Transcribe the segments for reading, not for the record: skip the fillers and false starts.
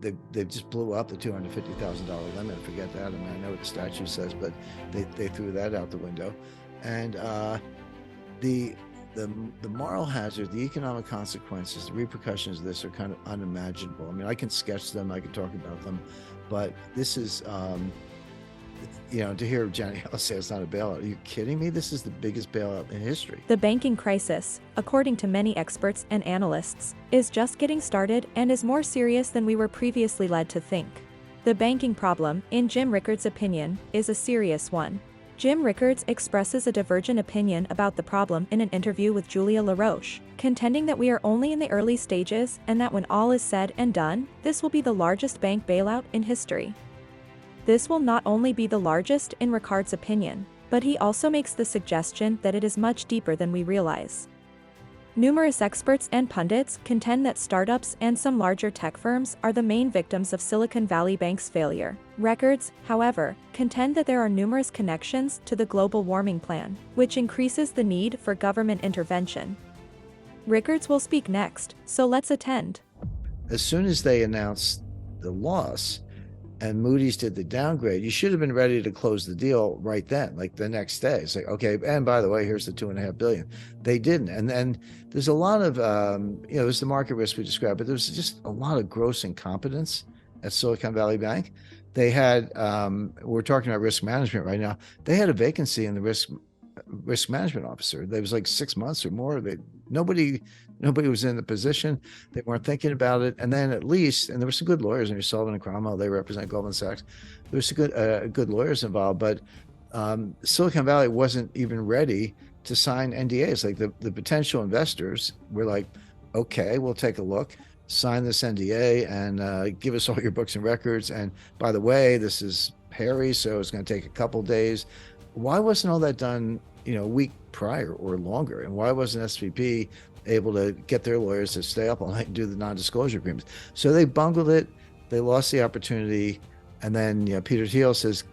they just blew up the $250,000 limit. Forget that. I mean, I know what the statute says, but they threw that out the window. And the the moral hazard, the economic consequences, the repercussions of this are kind of unimaginable. I mean, I can sketch them, I can talk about them, but this is, to hear Janet Yellen say it's not a bailout. Are you kidding me? This is the biggest bailout in history. The banking crisis, according to many experts and analysts, is just getting started and is more serious than we were previously led to think. The banking problem, in Jim Rickards' opinion, is a serious one. Jim Rickards expresses a divergent opinion about the problem in an interview with Julia LaRoche, contending that we are only in the early stages and that when all is said and done, this will be the largest bank bailout in history. This will not only be the largest in Rickard's opinion, but he also makes the suggestion that it is much deeper than we realize. Numerous experts and pundits contend that startups and some larger tech firms are the main victims of Silicon Valley Bank's failure. Rickards, however, contend that there are numerous connections to the global warming plan, which increases the need for government intervention. Rickards will speak next, so let's attend. As soon as they announced the loss, and Moody's did the downgrade, you should have been ready to close the deal right then, like the next day. It's like, okay, and by the way, here's the $2.5 billion. They didn't. And then there's a lot of, there's the market risk we described, but there's just a lot of gross incompetence at Silicon Valley Bank. They had, we're talking about risk management right now. They had a vacancy in the risk management officer. There was like 6 months or more. Nobody was in the position. They weren't thinking about it. And then at least, and there were some good lawyers, and Sullivan and Cromwell, they represent Goldman Sachs. There was some good lawyers involved, but Silicon Valley wasn't even ready to sign NDAs. Like the potential investors were like, okay, we'll take a look, sign this NDA and give us all your books and records. And by the way, this is hairy, so it's going to take a couple days. Why wasn't all that done, a week prior or longer? And why wasn't SVP able to get their lawyers to stay up all night and do the non-disclosure agreements? So they bungled it. They lost the opportunity. And then, Peter Thiel says,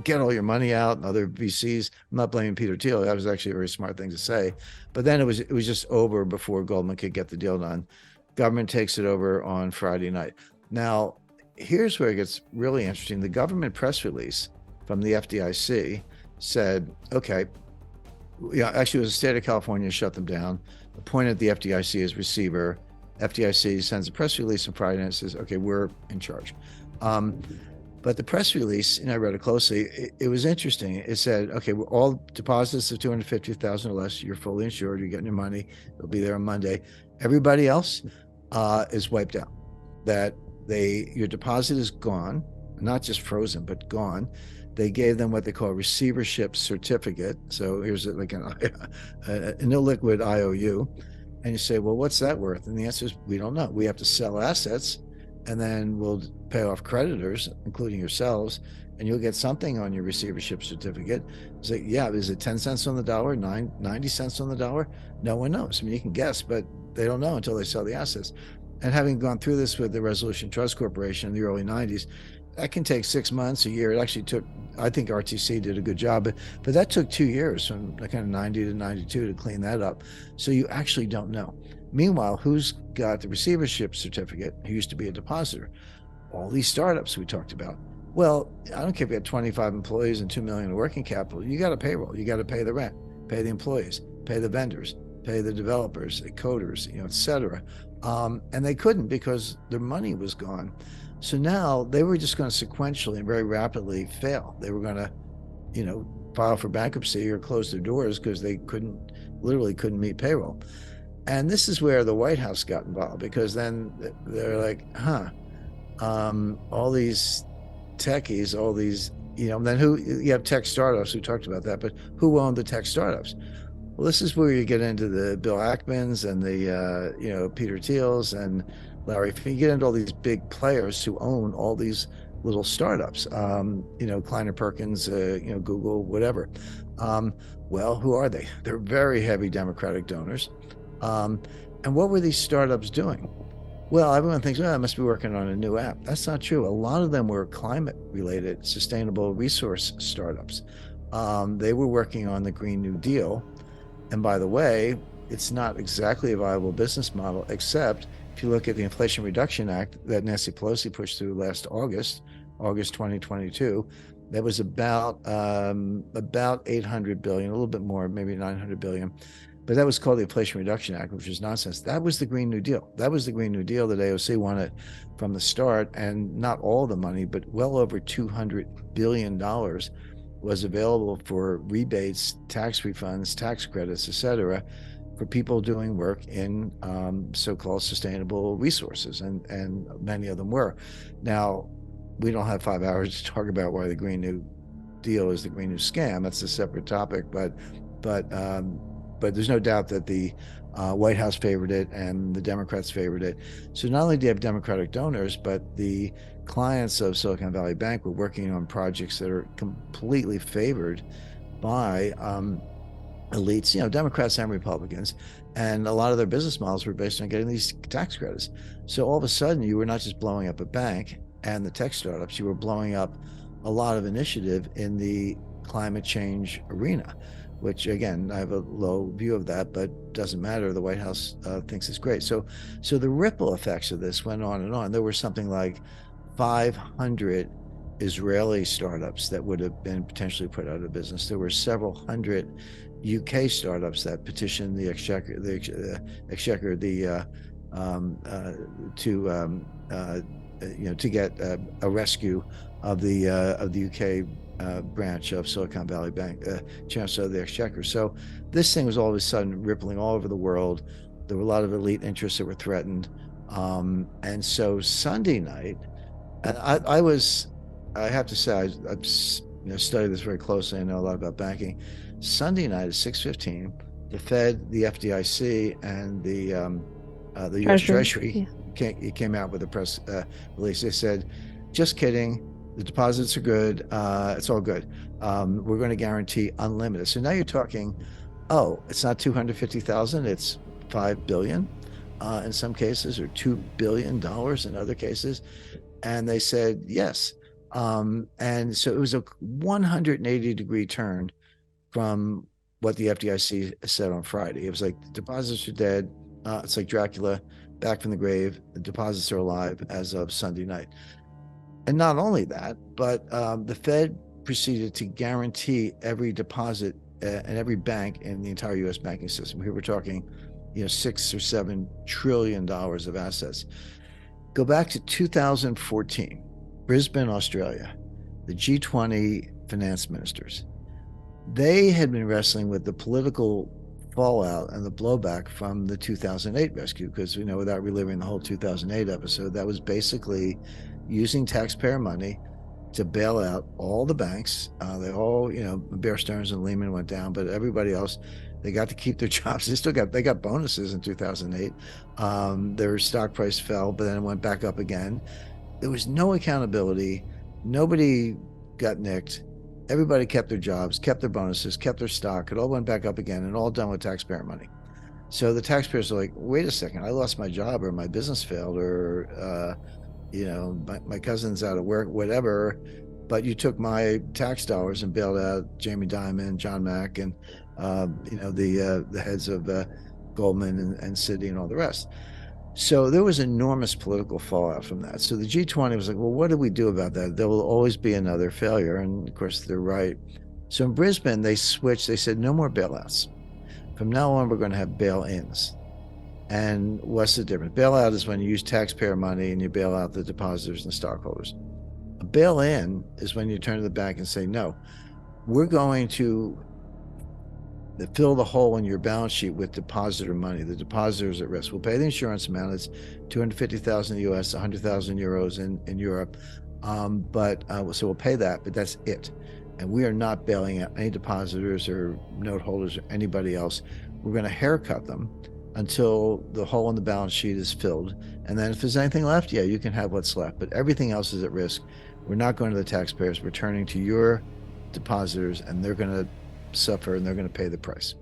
get all your money out, and other VCs. I'm not blaming Peter Thiel. That was actually a very smart thing to say. But then it was just over before Goldman could get the deal done. Government takes it over on Friday night. Now, here's where it gets really interesting. The government press release from the FDIC said, okay, actually it was the state of California shut them down, appointed the FDIC as receiver. FDIC sends a press release on Friday and says, okay, we're in charge. But the press release, and I read it closely, it was interesting. It said, okay, we're all deposits of $250,000 or less, you're fully insured, you're getting your money, it'll be there on Monday. Everybody else is wiped out. That your deposit is gone, not just frozen, but gone. They gave them what they call a receivership certificate. So here's like an illiquid IOU. And you say, well, what's that worth? And the answer is, we don't know. We have to sell assets, and then we'll pay off creditors, including yourselves, and you'll get something on your receivership certificate. It's like, yeah, is it 10 cents on the dollar, 90 cents on the dollar? No one knows. I mean, you can guess, but they don't know until they sell the assets. And having gone through this with the Resolution Trust Corporation in the early 90s, that can take 6 months, a year. It actually took, I think RTC did a good job, but that took 2 years from kind of 90 to 92 to clean that up. So you actually don't know. Meanwhile, who's got the receivership certificate? Who used to be a depositor? All these startups we talked about. Well, I don't care if you have 25 employees and $2 million in working capital. You got a payroll. You got to pay the rent, pay the employees, pay the vendors, pay the developers, the coders, et cetera. And they couldn't because their money was gone. So now they were just going to sequentially and very rapidly fail. They were going to, file for bankruptcy or close their doors because they literally couldn't meet payroll. And this is where the White House got involved, because then they're like, all these techies, all these, then you have tech startups, we talked about that, but who owned the tech startups? Well, this is where you get into the Bill Ackmans and the, Peter Thiels and Larry. You get into all these big players who own all these little startups, Kleiner Perkins, Google, whatever. Well, who are they? They're very heavy Democratic donors. And what were these startups doing? Well, everyone thinks, I must be working on a new app. That's not true. A lot of them were climate-related, sustainable resource startups. They were working on the Green New Deal. And by the way, it's not exactly a viable business model, except if if you look at the Inflation Reduction Act that Nancy Pelosi pushed through last August 2022, that was about 800 billion, a little bit more, maybe 900 billion. But that was called the Inflation Reduction Act, which is nonsense. That was the Green New Deal. That was the Green New Deal that AOC wanted from the start, and not all the money, but well over $200 billion was available for rebates, tax refunds, tax credits, et cetera, for people doing work in so-called sustainable resources, and many of them were. Now, we don't have 5 hours to talk about why the Green New Deal is the Green New Scam. That's a separate topic, but there's no doubt that the White House favored it and the Democrats favored it. So not only do you have Democratic donors, but the clients of Silicon Valley Bank were working on projects that are completely favored by elites, Democrats and Republicans. And a lot of their business models were based on getting these tax credits. So all of a sudden, you were not just blowing up a bank and the tech startups, you were blowing up a lot of initiative in the climate change arena, which, again, I have a low view of that, but doesn't matter. The White House thinks it's great. So the ripple effects of this went on and on. There were something like 500 Israeli startups that would have been potentially put out of business. There were several hundred UK startups that petitioned the Exchequer, to get a rescue of the UK branch of Silicon Valley Bank, Chancellor of the Exchequer. So this thing was all of a sudden rippling all over the world. There were a lot of elite interests that were threatened. And so Sunday night, and I have to say, I've studied this very closely. I know a lot about banking. Sunday night at 6:15, the Fed, the FDIC, and the U.S. Treasury came out with a press release. They said, just kidding. The deposits are good. It's all good. We're going to guarantee unlimited. So now you're talking, it's not 250,000, it's 5 billion in some cases, or $2 billion in other cases. And they said yes. And so it was a 180-degree turn from what the FDIC said on Friday. It was like, the deposits are dead. It's like Dracula back from the grave. The deposits are alive as of Sunday night. And not only that, but the Fed proceeded to guarantee every deposit and every bank in the entire U.S. banking system. Here we're talking, $6 or $7 trillion of assets. Go back to 2014, Brisbane, Australia, the G20 finance ministers. They had been wrestling with the political fallout and the blowback from the 2008 rescue, because, without reliving the whole 2008 episode, that was basically using taxpayer money to bail out all the banks. They all, Bear Stearns and Lehman went down, but everybody else, they got to keep their jobs. They got bonuses in 2008. Their stock price fell, but then it went back up again. There was no accountability. Nobody got nicked. Everybody kept their jobs, kept their bonuses, kept their stock. It all went back up again, and all done with taxpayer money. So the taxpayers are like, wait a second, I lost my job, or my business failed, or my cousin's out of work, whatever, but you took my tax dollars and bailed out Jamie Dimon, John Mack, and the heads of Goldman and Citi and all the rest. So there was enormous political fallout from that. So the G20 was like, well, what do we do about that? There will always be another failure. And of course, they're right. So in Brisbane, they switched. They said, no more bailouts. From now on, we're going to have bail-ins. And what's the difference? Bailout is when you use taxpayer money and you bail out the depositors and the stockholders. A bail-in is when you turn to the bank and say, no, we're going to fill the hole in your balance sheet with depositor money. The depositors at risk. We'll pay the insurance amount. It's 250,000 US, 100,000 euros in Europe. So we'll pay that, but that's it. And we are not bailing out any depositors or note holders or anybody else. We're going to haircut them until the hole in the balance sheet is filled. And then if there's anything left, you can have what's left. But everything else is at risk. We're not going to the taxpayers. We're turning to your depositors, and they're going to suffer, and they're going to pay the price.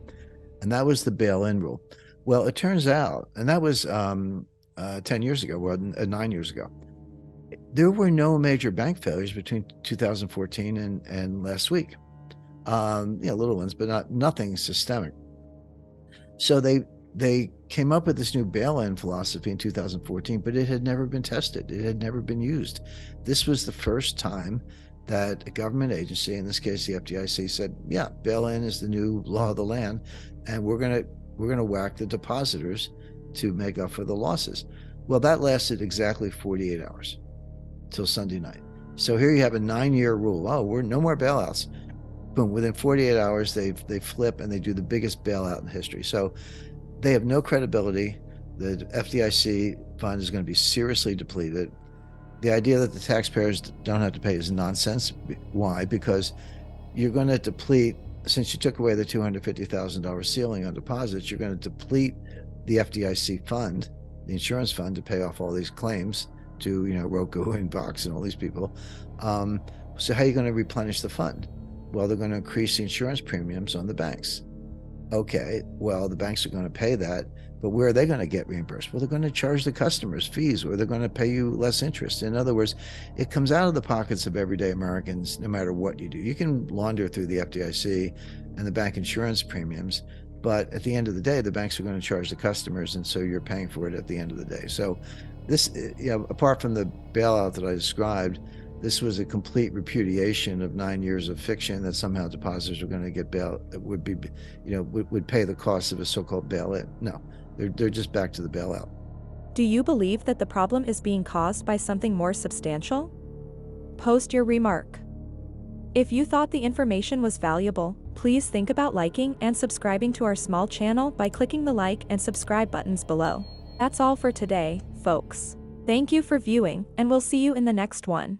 And that was the bail-in rule. Well, it turns out, and that was 10 years ago, 9 years ago, there were no major bank failures between 2014 and last week. Little ones, but nothing systemic. So they they came up with this new bail-in philosophy in 2014, but it had never been tested. It had never been used. This was the first time that a government agency, in this case the FDIC, said, yeah, bail-in is the new law of the land, and we're gonna whack the depositors to make up for the losses. Well, that lasted exactly 48 hours till Sunday night. So here you have a 9-year rule. Oh, we're no more bailouts. Boom, within 48 hours, they flip and they do the biggest bailout in history. So they have no credibility. The FDIC fund is going to be seriously depleted. The idea that the taxpayers don't have to pay is nonsense. Why? Because you're going to deplete, since you took away the $250,000 ceiling on deposits, you're going to deplete the FDIC fund, the insurance fund, to pay off all these claims to, Roku and Vox and all these people. So how are you going to replenish the fund? Well, they're going to increase the insurance premiums on the banks. Okay, well, the banks are going to pay that, but where are they going to get reimbursed? Well, they're going to charge the customers fees, or they're going to pay you less interest. In other words, it comes out of the pockets of everyday Americans no matter what you do. You can launder through the FDIC and the bank insurance premiums, but at the end of the day, the banks are going to charge the customers, and so you're paying for it at the end of the day. So this, apart from the bailout that I described, this was a complete repudiation of 9 years of fiction that somehow depositors were going to get bail, would pay the cost of a so-called bail-in. No, they're just back to the bailout. Do you believe that the problem is being caused by something more substantial? Post your remark. If you thought the information was valuable, please think about liking and subscribing to our small channel by clicking the like and subscribe buttons below. That's all for today, folks. Thank you for viewing, and we'll see you in the next one.